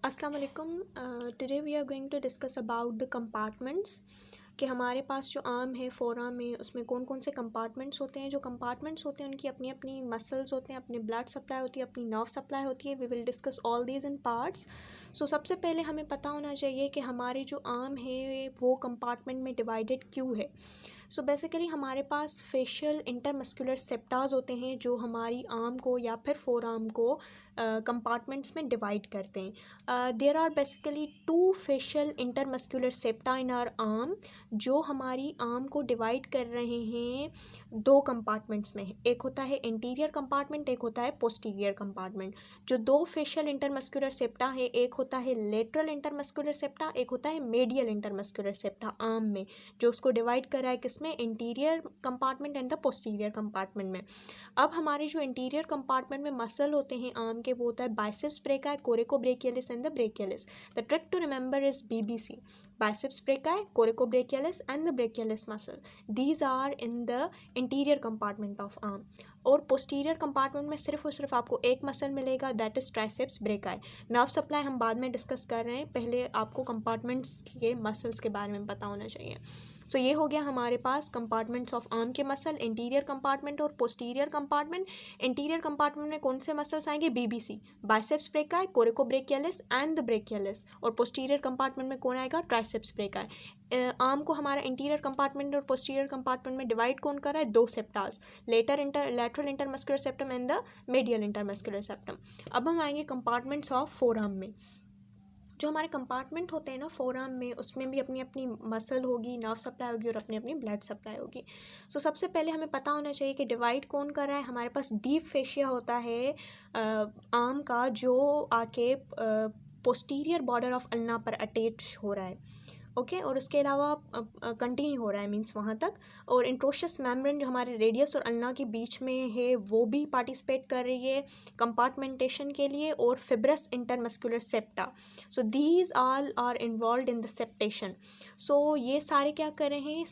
अस्सलाम वालेकुम। Today we are going to discuss about the compartments कि हमारे पास जो आर्म है, फोर आर्म है, उसमें कौन कौन से कंपार्टमेंट्स होते हैं। जो कंपार्टमेंट्स होते हैं उनकी अपनी अपनी मसल्स होते हैं, अपनी ब्लड सप्लाई होती है, अपनी नर्व सप्लाई होती है। We will discuss all these in parts. So सबसे पहले हमें पता होना चाहिए कि हमारे जो आर्म है वो कंपार्टमेंट में डिवाइडेड क्यों है। सो बेसिकली हमारे पास फेशियल इंटरमस्कुलर सेप्टाज होते हैं जो हमारी आर्म को या फिर फोर आर्म को कंपार्टमेंट्स में डिवाइड करते हैं। There are basically two fascial intermuscular septa in our arm जो हमारी आर्म को डिवाइड कर रहे हैं दो कंपार्टमेंट्स में। एक होता है इंटीरियर कंपार्टमेंट, एक होता है पोस्टीरियर कंपार्टमेंट। जो दो फेशियल इंटरमस्कुलर सेप्टा है, एक होता है लेटरल इंटरमस्कुलर सेप्टा, एक होता है मेडियल इंटरमस्कुलर सेप्टा आर्म में, जो उसको डिवाइड कर रहा है किसमें, interior compartment and the posterior compartment में। अब हमारे जो इंटीरियर कंपार्टमेंट में मसल होते हैं आर्म के, वो होता है biceps brachii, coracobrachialis and the brachialis. The trick to remember is BBC, biceps brachii, coracobrachialis and the brachialis muscle. These are in the interior compartment of arm. और posterior compartment में सिर्फ और सिर्फ आपको एक मसल मिलेगा, that is triceps brachii. Nerve supply हम बाद में डिस्कस कर रहे हैं, पहले आपको कंपार्टमेंट्स के मसल्स के बारे में पता होना चाहिए। सो ये हो गया हमारे पास कंपार्टमेंट्स ऑफ आर्म के मसल, इंटीरियर कंपार्टमेंट और पोस्टीरियर कंपार्टमेंट। इंटीरियर कंपार्टमेंट में कौन से मसल्स आएंगे, BBC, biceps brachii, coracobrachialis and the brachialis. और पोस्टीरियर कंपार्टमेंट में कौन आएगा, ट्राइसेप्स ब्रेकाई। आर्म को हमारा इंटीरियर कंपार्टमेंट और पोस्टीरियर कंपार्टमेंट में डिवाइड कौन कर रहा है, दो septas, lateral intermuscular septum and the medial intermuscular septum. अब हम आएंगे कंपार्टमेंट्स ऑफ फोर आर्म में। जो हमारे कंपार्टमेंट होते हैं ना फोर आर्म में, उसमें भी अपनी अपनी मसल होगी, नर्व सप्लाई होगी और अपनी अपनी ब्लड सप्लाई होगी। सो सबसे पहले हमें पता होना चाहिए कि डिवाइड कौन कर रहा है। हमारे पास डीप फेशिया होता है आर्म का, जो आके पोस्टीरियर बॉर्डर ऑफ अल्ना पर अटैच हो रहा है, ओके और उसके अलावा कंटिन्यू हो रहा है, मीन्स वहाँ तक। और इंट्रोशस मेम्ब्रेन जो हमारे रेडियस और अल्ना के बीच में है, वो भी पार्टिसिपेट कर रही है कंपार्टमेंटेशन के लिए। और fibrous intermuscular septa, so these all are involve in the septation. So ये सारे क्या कर रहे हैं,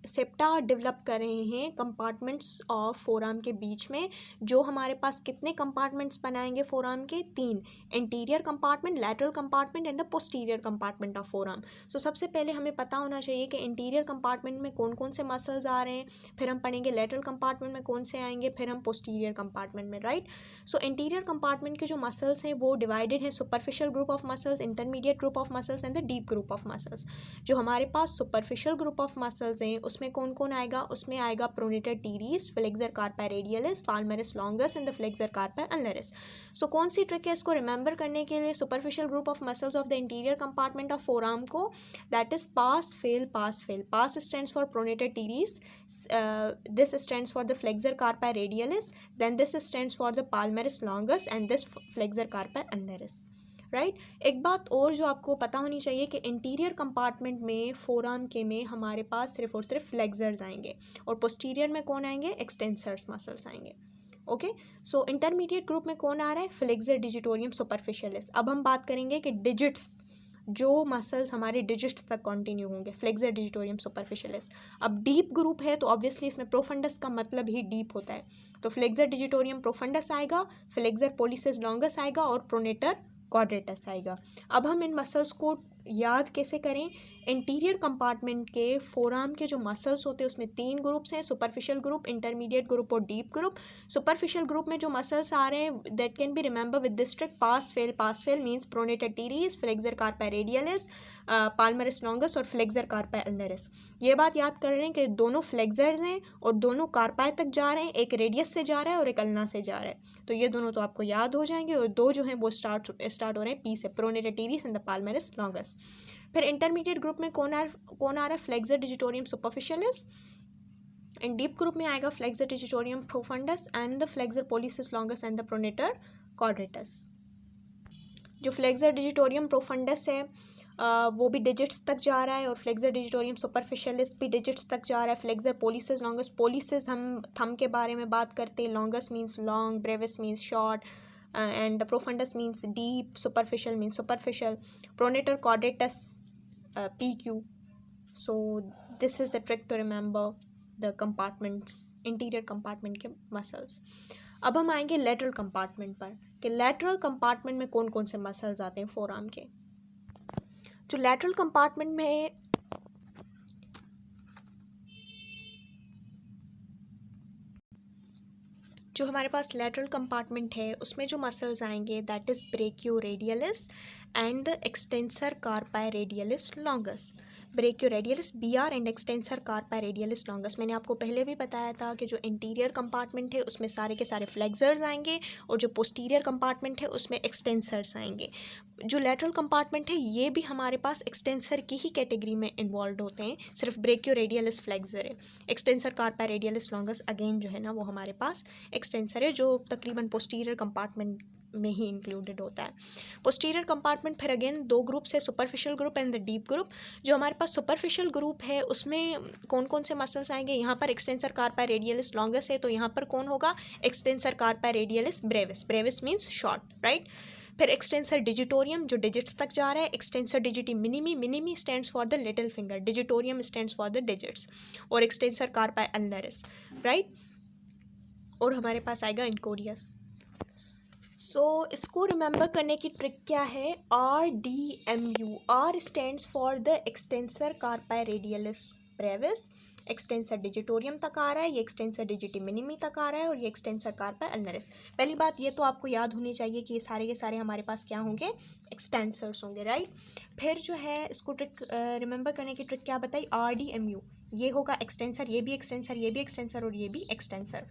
सेप्टा डेवलप कर रहे हैं कंपार्टमेंट्स ऑफ फोर आर्म के बीच में। जो हमारे पास कितने कंपार्टमेंट्स बनाएंगे फोर आर्म के, तीन, interior compartment, lateral compartment and the posterior compartment of forearm. So सबसे पहले हमें पता होना चाहिए कि इंटीरियर कंपार्टमेंट में कौन कौन से मसल्स आ रहे हैं, फिर हम पढ़ेंगे लेटरल कंपार्टमेंट में कौन से आएंगे, फिर हम पोस्टीरियर कंपार्टमेंट में, राइट। सो इंटीरियर कंपार्टमेंट के जो मसल्स हैं वो डिवाइडेड हैं superficial group of muscles, intermediate group of muscles and the deep group of muscles. जो हमारे पास सुपरफिशियल ग्रुप ऑफ मसल्स हैं उसमें कौन कौन आएगा, उसमें आएगा pronator teres, flexor carpi radialis, palmaris longus and the flexor carpi ulnaris. So कौन सी ट्रिक है इसको रिमेंबर करने के लिए, superficial group of muscles of the interior compartment of forearm को, that is pass fail pass fail. Pass stands for pronator teres, this stands for the flexor carpi radialis, then this stands for the palmaris longus and this flexor carpi ulnaris, right. एक बात और जो आपको पता होनी चाहिए कि interior compartment में फोर आर्म के में हमारे पास सिर्फ और सिर्फ फ्लेक्सर्स आएंगे और पोस्टीरियर में कौन आएंगे, एक्सटेंसर्स मसल्स आएंगे, ओके। सो इंटरमीडिएट ग्रुप में कौन आ रहा है, फ्लेक्सर डिजिटोरियम सुपरफिशियलिस। अब हम बात करेंगे कि डिजिट्स, जो मसल्स हमारे डिजिट्स तक कंटिन्यू होंगे, फ्लेक्सर डिजिटोरियम सुपरफिशियलिस। अब डीप ग्रुप है तो ऑब्वियसली इसमें प्रोफंडस का मतलब ही डीप होता है, तो फ्लेक्सर डिजिटोरियम प्रोफंडस आएगा, फ्लेक्सर पोलिसिस लॉन्गस आएगा और प्रोनेटर क्वाड्रेटस आएगा। अब हम इन मसल्स को याद कैसे करें, इंटीरियर कंपार्टमेंट के फोर आर्म के जो मसल्स होते हैं उसमें तीन ग्रुप्स हैं, सुपरफिशियल ग्रुप, इंटरमीडिएट ग्रुप और डीप ग्रुप। सुपरफिशियल ग्रुप में जो मसल्स आ रहे हैं that can be remember with this trick, pass fail means pronator teres, flexor carpi radialis, palmaris longus और फ्लेक्सर कार्पाई अल्नरिस। ये बात याद कर रहे हैं कि दोनों फ्लेक्सर्स हैं और दोनों कार्पाई तक जा रहे हैं, एक रेडियस से जा रहा है और एक अल्ना से जा रहा है, तो ये दोनों तो आपको याद हो जाएंगे। और दो जो हैं वो स्टार्ट हो रहे हैं पी से, pronator teres and the palmaris longus. फिर इंटरमीडिएट ग्रुप में कौन आ रहा है, flexor digitorum superficialis. And deep group में आएगा flexor digitorum profundus and the flexor pollicis longus and the pronator quadratus. जो फ्लेक्सर डिजिटोरियम प्रोफंडस है वो भी डिजिट्स तक जा रहा है और फ्लेक्सर डिजिटोरियम सुपरफिशियलिस भी डिजिट्स तक जा रहा है। फ्लेक्सर पोलिसिस लॉन्गस, पोलिसिस हम थंब के बारे में बात करते हैं, longus means long, Brevis means short and profundus means deep, superficial means superficial, pronator quadratus PQ. So this is the trick to remember the compartments, interior compartment के muscles. अब हम आएंगे लेटरल कंपार्टमेंट पर कि लेटरल कंपार्टमेंट में कौन कौन से मसल्स आते हैं फोर आर्म के। जो लेटरल कंपार्टमेंट में जो हमारे पास लेटरल कंपार्टमेंट है उसमें जो मसल्स आएंगे that is ब्रेकियोरेडियलिस and the extensor carpi radialis longus. ब्रेकियोरेडियलिस BR and extensor carpi radialis longus. मैंने आपको पहले भी बताया था कि जो इंटीरियर कंपार्टमेंट है उसमें सारे के सारे फ्लेक्सर्स आएंगे और जो पोस्टीरियर कंपार्टमेंट है उसमें एक्सटेंसर्स आएंगे। जो लेटरल कंपार्टमेंट है ये भी हमारे पास एक्सटेंसर की ही कैटेगरी में इन्वॉल्व होते हैं, सिर्फ ब्रेकियोरेडियलिस फ्लेक्सर है। Extensor carpi radialis longus again जो है ना वो हमारे पास एक्सटेंसर है जो तकरीबन पोस्टीरियर कंपार्टमेंट में ही इंक्लूडेड होता है। पोस्टीरियर कंपार्टमेंट फिर अगेन दो ग्रुप से, superficial group and the deep group. जो हमारे पास सुपरफिशियल ग्रुप है उसमें कौन कौन से मसल्स आएंगे, यहाँ पर एक्सटेंसर कार्पाई रेडियलिस लॉन्गस है तो यहाँ पर कौन होगा, extensor carpi radialis brevis. Brevis means short, right. फिर एक्सटेंसर डिजिटोरियम जो डिजिट्स तक जा रहा है, extensor digiti minimi, minimi stands for the little finger, digitorum stands for the digits, और एक्सटेंसर कार्पाई अल्नरिस, राइट। और हमारे पास आएगा इंकोडियस। सो इसको रिमेंबर करने की ट्रिक क्या है, RDMU। R stands for the extensor carpi radialis brevis, extensor digitorum तक आ रहा है, ये एक्सटेंसर डिजिटी मिनिमी तक आ रहा है, और ये एक्सटेंसर कार्पाई अल्नरिस। पहली बात ये तो आपको याद होनी चाहिए कि ये सारे के सारे हमारे पास क्या होंगे, एक्सटेंसर्स होंगे, राइट। फिर जो है इसको ट्रिक रिमेंबर करने की ट्रिक क्या बताई, RDMU। ये होगा एक्सटेंसर, ये भी एक्सटेंसर, ये भी एक्सटेंसर, और ये भी एक्सटेंसर।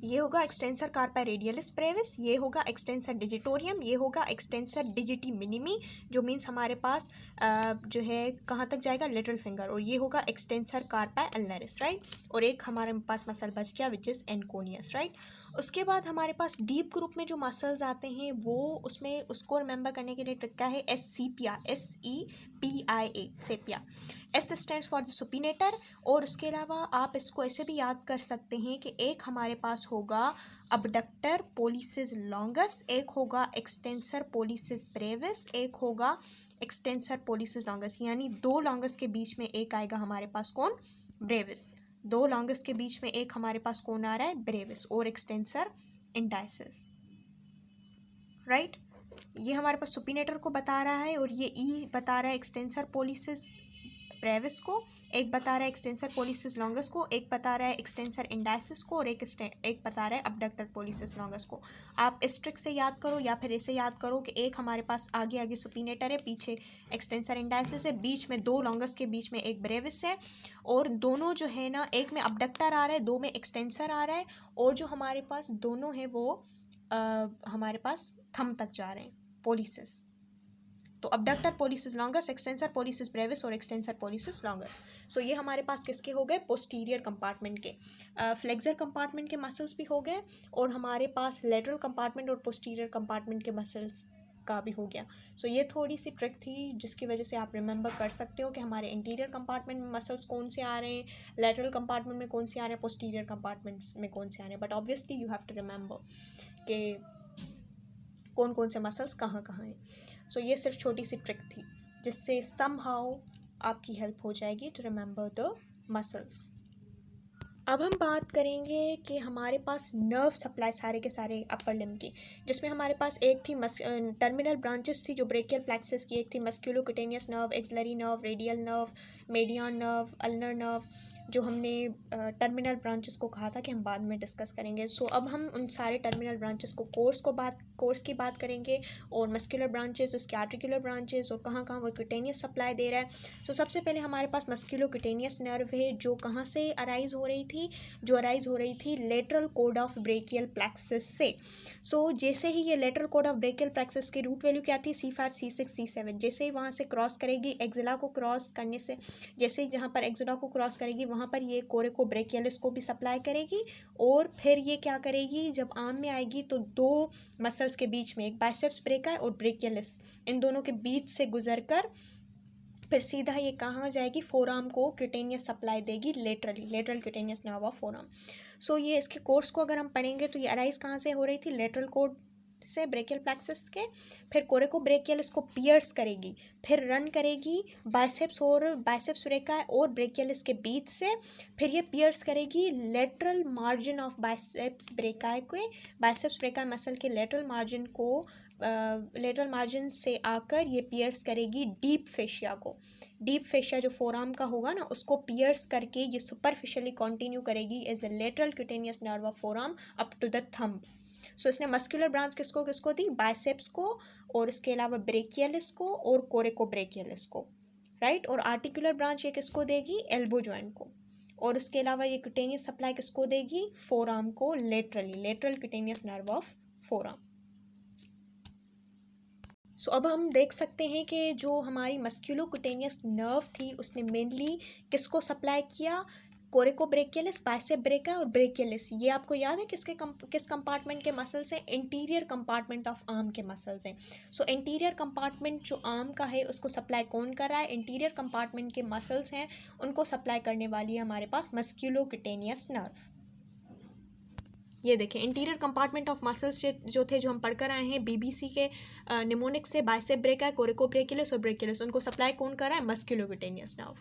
ये होगा एक्सटेंसर कार्पाई रेडियलिस ब्रेविस, ये होगा एक्सटेंसर डिजिटोरियम, ये होगा एक्सटेंसर डिजिटी मिनिमी जो मीन्स हमारे पास जो है कहाँ तक जाएगा, लिटिल फिंगर, और ये होगा एक्सटेंसर कार्पाई अल्नरिस, राइट। और एक हमारे पास मसल बच गया विच इज़ एनकोनियस, राइट। उसके बाद हमारे पास डीप ग्रुप में जो मसल्स आते हैं वो उसमें उसको रिमेंबर करने के लिए ट्रिक क्या है, SCPIA, SEPIA, sepia. S stands for the supinator. और उसके अलावा आप इसको ऐसे भी याद कर सकते हैं कि एक हमारे पास होगा अबडक्टर पोलिसिस लॉन्गस, एक होगा एक्सटेंसर पोलिसिस ब्रेविस, एक होगा एक्सटेंसर पोलिसिस लॉन्गस, यानी दो लॉन्गस के बीच में एक आएगा हमारे पास कौन, ब्रेविस। दो लॉन्गस के बीच में एक हमारे पास कौन आ रहा है, ब्रेविस, और एक्सटेंसर इंडाइसिस, राइट। ये हमारे पास सुपिनेटर को बता रहा है, और ये ई बता रहा है एक्सटेंसर पोलिसिस ब्रेविस को, एक बता रहा है एक्सटेंसर पोलिसिस लॉन्गस को, एक बता रहा है एक्सटेंसर इंडाइसिस को, और एक बता रहा है अबडक्टर पोलिसिस लॉन्गस को। आप इस ट्रिक से याद करो या फिर ऐसे याद करो कि एक हमारे पास आगे आगे सुपिनेटर है, पीछे एक्सटेंसर इंडाइसिस है, बीच में दो लॉन्गस के बीच में एक ब्रेविस है, और दोनों जो है ना एक में अबडक्टर आ रहा है, दो में एक्सटेंसर आ रहा है, और जो हमारे पास दोनों हैं वो हमारे पास थंब तक जा रहे हैं, पोलिसिस। तो abductor policies longus, extensor policies Brevis, और एक्सटेंसर पोलिसिस लॉन्गस। सो ये हमारे पास किसके हो गए, पोस्टीरियर कंपार्टमेंट के। फ्लेक्सर कंपार्टमेंट के मसल्स भी हो गए, और हमारे पास लेटरल कंपार्टमेंट और पोस्टीरियर कंपार्टमेंट के मसल्स का भी हो गया। सो ये थोड़ी सी ट्रिक थी जिसकी वजह से आप रिमेंबर कर सकते हो कि हमारे इंटीरियर कंपार्टमेंट में मसल्स कौन से आ रहे हैं, लेटरल कंपार्टमेंट में कौन से आ रहे हैं, पोस्टीरियर कंपार्टमेंट में कौन से आ रहे हैं। But obviously you have to remember कि कौन कौन से मसल्स कहाँ कहाँ हैं। सो ये सिर्फ छोटी सी ट्रिक थी जिससे समहाउ आपकी हेल्प हो जाएगी टू रिमेंबर द मसल्स। अब हम बात करेंगे कि हमारे पास नर्व सप्लाई सारे के सारे अपर लिम्ब की, जिसमें हमारे पास एक थी टर्मिनल ब्रांचेस थी जो ब्रेकियल प्लेक्सस की, एक थी musculocutaneous nerve, axillary nerve, radial nerve, median nerve, ulnar nerve, जो हमने टर्मिनल ब्रांचेस को कहा था कि हम बाद में डिस्कस करेंगे। सो अब हम उन सारे टर्मिनल ब्रांचेस को कोर्स की बात करेंगे, और मस्कुलर ब्रांचेस, उसके आर्टिकुलर ब्रांचेस, और कहाँ कहाँ वो क्यूटेनियस सप्लाई दे रहा है। सो सबसे पहले हमारे पास मस्कुलोक्यूटेनियस नर्व है जो कहाँ से अराइज हो रही थी, जो अराइज हो रही थी lateral code of brachial plexus से। सो जैसे ही ये lateral code of brachial plexus की रूट वैल्यू क्या थी, C5, C6, C7, जैसे ही वहाँ से क्रॉस करेगी एक्सिला को क्रॉस करने से, जैसे ही जहाँ पर एक्सिला को क्रॉस करेगी वहाँ पर ये कोरेको ब्रेकियलिस को भी सप्लाई करेगी, और फिर ये क्या करेगी, जब आर्म में आएगी तो दो मसल्स के बीच में, एक बाइसेप्स ब्रेका और ब्रेकियलिस, इन दोनों के बीच से गुजर कर फिर सीधा ये कहाँ जाएगी, फोराम को क्यूटेनियस सप्लाई देगी, lateral cutaneous nerve of forearm. So ये इसके कोर्स को अगर हम पढ़ेंगे तो ये अराइज कहाँ से हो रही थी, लेटरल कोड से ब्रेकियल प्लेक्सस के, फिर कोरेकोब्रेकियल इसको पियर्स करेगी, फिर रन करेगी बाइसेप्स ब्रेकाई और ब्रेकियलिस के बीच से, फिर ये पियर्स करेगी lateral margin of biceps brachii muscle के लेटरल मार्जिन से आकर ये पियर्स करेगी डीप फेशिया को। डीप फेशिया जो फोरआर्म का होगा ना, उसको पियर्स करके ये सुपरफिशियली कंटिन्यू करेगी as the lateral cutaneous nerve of forearm up to the thumb. So इसने मस्कुलर ब्रांच किसको दी, बाइसेप्स को, और इसके अलावा ब्रेकियलिस को और कोरेकोब्रेकियलिस को, राइट। और आर्टिकुलर ब्रांच ये किसको देगी, एल्बो जॉइंट को। और उसके अलावा ये क्यूटेनियस सप्लाई किसको देगी, फोरआर्म को, lateral cutaneous nerve of forearm. So अब हम देख सकते हैं कि जो हमारी मस्कुलोक्यूटेनियस नर्व थी उसने मेनली किसको सप्लाई किया, कोरेकोब्रेकियलिस, बाइसेप ब्रेका और ब्रेकियलिस। ये आपको याद है किस कंपार्टमेंट के मसल्स हैं, इंटीरियर कंपार्टमेंट ऑफ आर्म के मसल्स हैं। सो इंटीरियर कंपार्टमेंट जो आर्म का है उसको सप्लाई कौन कर रहा है, इंटीरियर कंपार्टमेंट के मसल्स हैं, उनको सप्लाई करने वाली है हमारे पास मस्कुलोक्यूटेनियस नर्व। ये देखें इंटीरियर कंपार्टमेंट ऑफ मसल्स जो थे, जो हम पढ़कर आए हैं बीबीसी के निमोनिक से, बाइसेप ब्रेका, कोरेकोब्रेकियलिस और ब्रेकियलिस, उनको सप्लाई कौन कर रहा है, मस्कुलोक्यूटेनियस नर्व।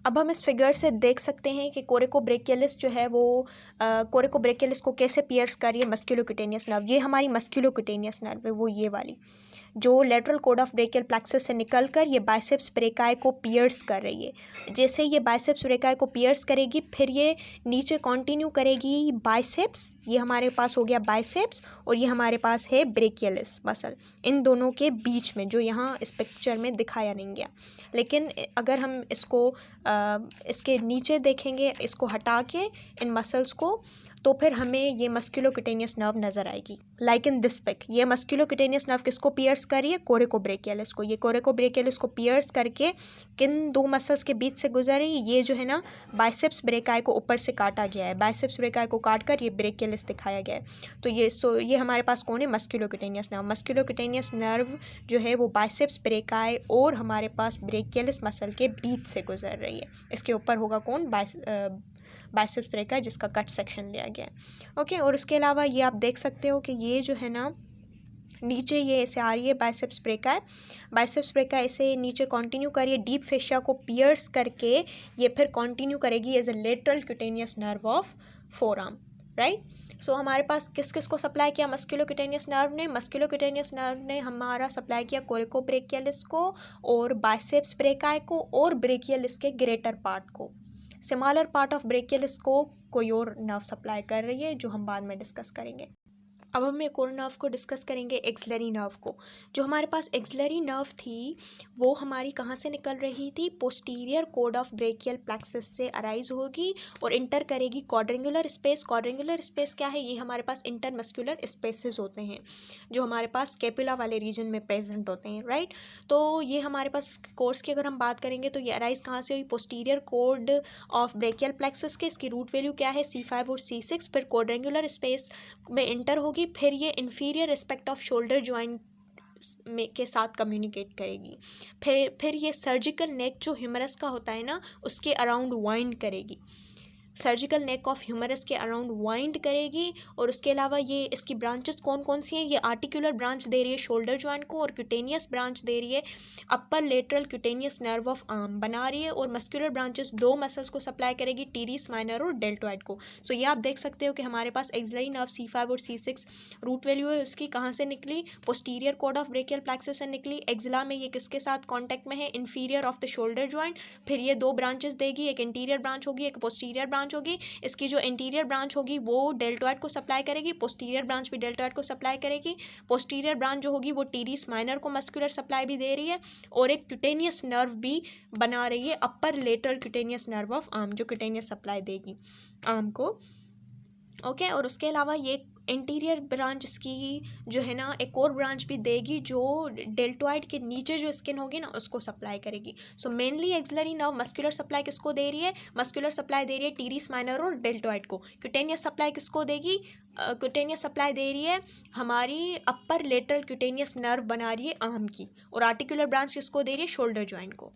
अब हम इस फिगर से देख सकते हैं कि कोरेकोब्रेकियलिस जो है वो कोरेकोब्रेकियलिस को कैसे पियर्स कर रही है मस्कुलोक्यूटेनियस नर्व। ये हमारी मस्कुलोक्यूटेनियस नर्व है, वो ये वाली जो lateral code of brachial plexus से निकलकर ये बाइसेप्स ब्रेकाई को पियर्स कर रही है। जैसे ये बाइसेप्स ब्रेकाई को पियर्स करेगी, फिर ये नीचे कंटिन्यू करेगी बाइसेप्स, ये हमारे पास हो गया बाइसेप्स, और ये हमारे पास है ब्रेकियलिस मसल, इन दोनों के बीच में, जो यहाँ इस पिक्चर में दिखाया नहीं गया। लेकिन अगर हम इसको इसके नीचे देखेंगे, इसको हटा के इन मसल्स को, तो फिर हमें ये मस्कुलोक्यूटेनियस नर्व नज़र आएगी, लाइक इन दिस पिक। ये मस्कुलोक्यूटेनियस नर्व किसको पियर्स कर रही है, कोरेकोब्रेकियलिस को। ये कोरेकोब्रेकियलिस को पियर्स करके किन दो मसल्स के बीच से गुजर रही है, ये जो है ना बाइसेप्स ब्रेकाई को ऊपर से काटा गया है, बाइसेप्स ब्रेकाई को काट कर ये ब्रेकियलिस दिखाया गया है। तो ये हमारे पास कौन है, मस्कुलोक्यूटेनियस नर्व। मस्कुलोक्यूटेनियस नर्व जो है वो बाइसेप्स ब्रेकाई और हमारे पास ब्रेकियलिस मसल के बीच से गुजर रही है। इसके ऊपर होगा कौन, बाइसेप्स ब्रेका, जिसका कट सेक्शन लिया गया है, ओके। और उसके अलावा ये आप देख सकते हो कि ये जो है ना नीचे ये ऐसे आ रही है बाइसेप्स ब्रेका ऐसे नीचे कंटिन्यू करिए डीप फेशिया को पियर्स करके, ये फिर कंटिन्यू करेगी as a lateral cutaneous nerve of forearm, right. So हमारे पास किस किस को सप्लाई किया मस्कुलोक्यूटेनियस नर्व ने हमारा सप्लाई किया कोरेकोब्रेकियलिस को और बाइसेप्स ब्रेकाई को और ब्रेकियलिस के ग्रेटर पार्ट को। स्मॉलर पार्ट ऑफ ब्रेकियलिस को कोई और नर्व सप्लाई कर रही है, जो हम बाद में डिस्कस करेंगे। अब हम एक और नर्व को डिस्कस करेंगे, एक्सिलरी नर्व को। जो हमारे पास एक्सिलरी नर्व थी वो हमारी कहाँ से निकल रही थी, posterior code of brachial plexus से अराइज होगी और इंटर करेगी क्वाड्रेंगुलर स्पेस। क्वाड्रेंगुलर स्पेस क्या है, ये हमारे पास इंटरमस्कुलर स्पेसेस होते हैं जो हमारे पास स्कैपुला वाले रीजन में प्रेजेंट होते हैं, राइट। तो ये हमारे पास कोर्स की अगर हम बात करेंगे तो ये अराइज कहाँ से हुई, posterior code of brachial plexus के। इसकी रूट वैल्यू क्या है, C5 और C6, फिर क्वाड्रेंगुलर स्पेस में इंटर होगी, फिर ये inferior respect off shoulder joint में के साथ कम्युनिकेट करेगी, फिर ये सर्जिकल नेक जो ह्यूमरस का होता है ना उसके अराउंड वाइंड करेगी, सर्जिकल नेक ऑफ ह्यूमरस के अराउंड वाइंड करेगी। और उसके अलावा ये इसकी ब्रांचेस कौन कौन सी हैं, ये आर्टिकुलर ब्रांच दे रही है शोल्डर जॉइंट को, और क्यूटेनियस ब्रांच दे रही है upper lateral cutaneous nerve of arm बना रही है, और मस्कुलर ब्रांचेस दो मसल्स को सप्लाई करेगी, टीरिस माइनर और डेल्टोइड को। सो ये आप देख सकते हो कि हमारे पास एक्सिलरी नर्व C5 और C6 रूट वैल्यू है उसकी कहाँ से निकली, posterior code of brachial plexus से निकली। एक्सिला में ये किसके साथ कॉन्टैक्ट में है, inferior of the shoulder joint. फिर ये दो ब्रांचेस देगी, एक इंटीरियर ब्रांच होगी, एक पोस्टीरियर ब्रांच होगी। इसकी जो इंटीरियर ब्रांच होगी वो डेल्टोइड को सप्लाई करेगी, पोस्टीरियर ब्रांच भी डेल्टोइड को सप्लाई करेगी। पोस्टीरियर ब्रांच जो होगी वो टीरिस माइनर को मस्कुलर सप्लाई भी दे रही है, और एक क्यूटेनियस नर्व भी बना रही है upper lateral cutaneous nerve of arm, जो क्यूटेनियस सप्लाई देगी आर्म को, ओके। और उसके अलावा ये इंटीरियर ब्रांच इसकी जो है ना एक और ब्रांच भी देगी जो डेल्टोइड के नीचे जो स्किन होगी ना उसको सप्लाई करेगी। So mainly axillary nerve muscular supply किसको दे रही है, मस्कुलर सप्लाई दे रही है टीरिस माइनर और डेल्टोइड को। क्यूटेनियस सप्लाई किसको देगी, क्यूटेनियस सप्लाई दे रही है हमारी अपर लेटरल क्यूटेनियस नर्व बना रही है आर्म की, और आर्टिकुलर ब्रांच किसको दे रही है, शोल्डर जॉइंट को।